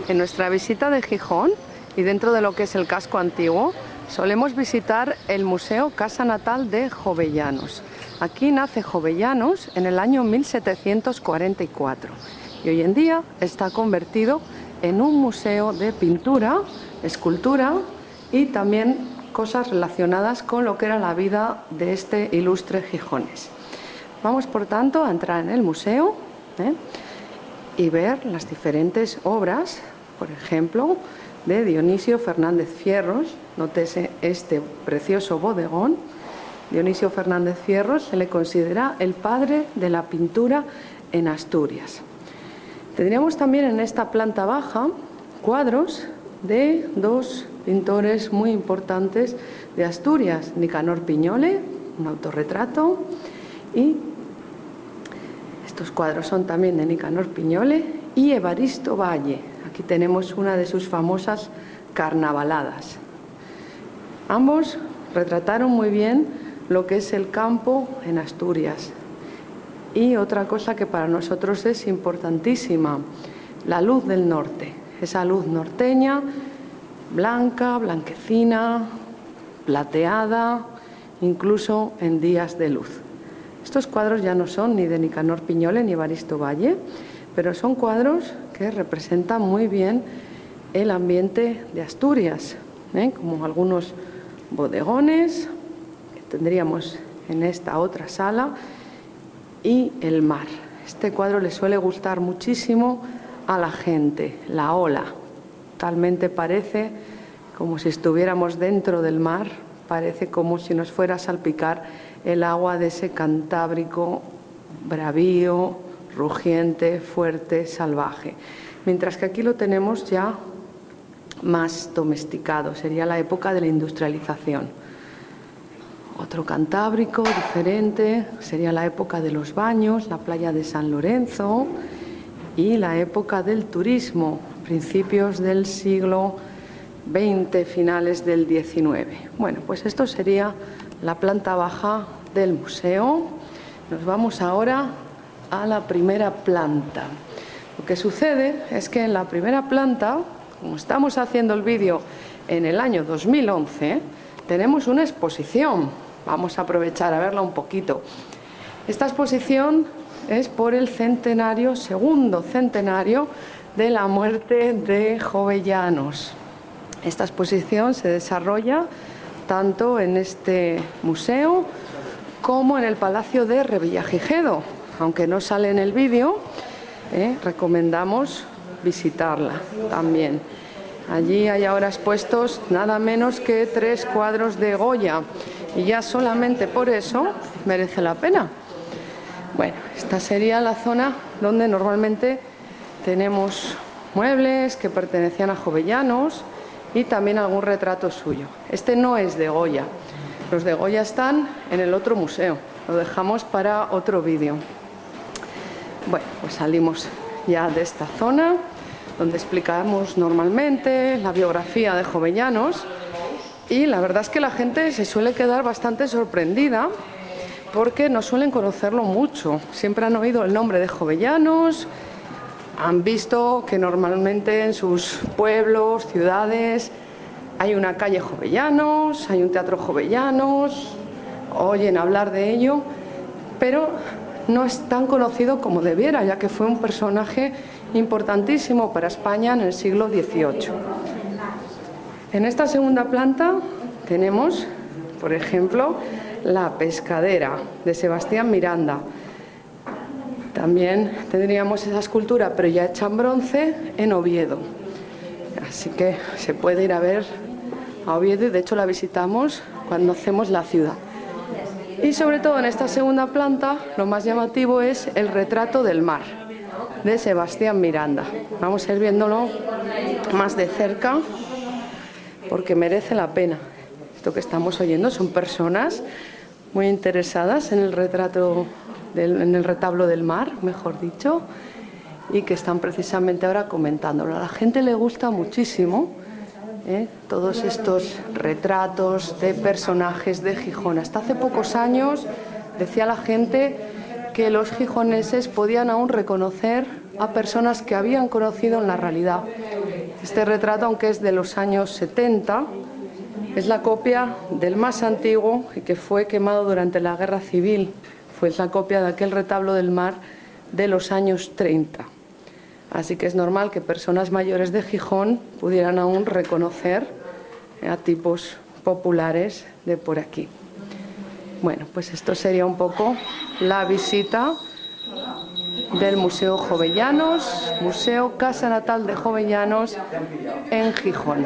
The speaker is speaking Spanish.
En nuestra visita de Gijón y dentro de lo que es el casco antiguo, solemos visitar el Museo Casa Natal de Jovellanos. Aquí nace Jovellanos en el año 1744 y hoy en día está convertido en un museo de pintura, escultura y también cosas relacionadas con lo que era la vida de este ilustre gijonés. Vamos por tanto a entrar en el museo y ver las diferentes obras, por ejemplo, de Dionisio Fernández Fierros. Nótese este precioso bodegón. Dionisio Fernández Fierros se le considera el padre de la pintura en Asturias. Tendríamos también en esta planta baja cuadros de dos pintores muy importantes de Asturias, Nicanor Piñole, un autorretrato, y estos cuadros son también de Nicanor Piñole, y Evaristo Valle. Aquí tenemos una de sus famosas carnavaladas. Ambos retrataron muy bien lo que es el campo en Asturias. Y otra cosa que para nosotros es importantísima, la luz del norte, esa luz norteña, blanca, blanquecina, plateada, incluso en días de luz. Estos cuadros ya no son ni de Nicanor Piñole ni Evaristo Valle, pero son cuadros que representan muy bien el ambiente de Asturias, como algunos bodegones que tendríamos en esta otra sala y el mar. Este cuadro le suele gustar muchísimo a la gente, la ola. Talmente parece como si estuviéramos dentro del mar, parece como si nos fuera a salpicar el agua de ese Cantábrico bravío, rugiente, fuerte, salvaje. Mientras que aquí lo tenemos ya más domesticado, sería la época de la industrialización. Otro Cantábrico diferente, sería la época de los baños, la playa de San Lorenzo y la época del turismo, principios del siglo XX, finales del XIX. Bueno, pues esto sería la planta baja del museo. Nos vamos ahora a la primera planta. Lo que sucede es que en la primera planta, como estamos haciendo el vídeo en el año 2011, tenemos una exposición. Vamos a aprovechar a verla un poquito. Esta exposición es por el centenario, segundo centenario de la muerte de Jovellanos. Esta exposición se desarrolla tanto en este museo como en el Palacio de Revillagigedo. Aunque no sale en el vídeo, recomendamos visitarla también. Allí hay ahora expuestos nada menos que 3 cuadros de Goya y ya solamente por eso merece la pena. Bueno, esta sería la zona donde normalmente tenemos muebles que pertenecían a Jovellanos y también algún retrato suyo. Este no es de Goya. Los de Goya están en el otro museo. Lo dejamos para otro vídeo. Bueno, pues salimos ya de esta zona donde explicamos normalmente la biografía de Jovellanos y la verdad es que la gente se suele quedar bastante sorprendida porque no suelen conocerlo mucho. Siempre han oído el nombre de Jovellanos, han visto que normalmente en sus pueblos, ciudades, hay una calle Jovellanos, hay un teatro Jovellanos, oyen hablar de ello, pero no es tan conocido como debiera, ya que fue un personaje importantísimo para España en el siglo XVIII. En esta segunda planta tenemos, por ejemplo, la pescadera de Sebastián Miranda. También tendríamos esa escultura, pero ya hecha en bronce, en Oviedo. Así que se puede ir a ver a Oviedo y de hecho la visitamos cuando hacemos la ciudad. Y sobre todo en esta segunda planta lo más llamativo es el retrato del mar de Sebastián Miranda. Vamos a ir viéndolo más de cerca porque merece la pena. Esto que estamos oyendo son personas muy interesadas en el retrato, en el retablo del mar, mejor dicho, y que están precisamente ahora comentándolo. A la gente le gusta muchísimo todos estos retratos de personajes de Gijón. Hasta hace pocos años decía la gente que los gijoneses podían aún reconocer a personas que habían conocido en la realidad Este retrato, aunque es de los años 70, es la copia del más antiguo y que fue quemado durante la Guerra Civil. Fue la copia de aquel retablo del mar de los años 30. Así que es normal que personas mayores de Gijón pudieran aún reconocer a tipos populares de por aquí. Bueno, pues esto sería un poco la visita del Museo Jovellanos, Museo Casa Natal de Jovellanos en Gijón.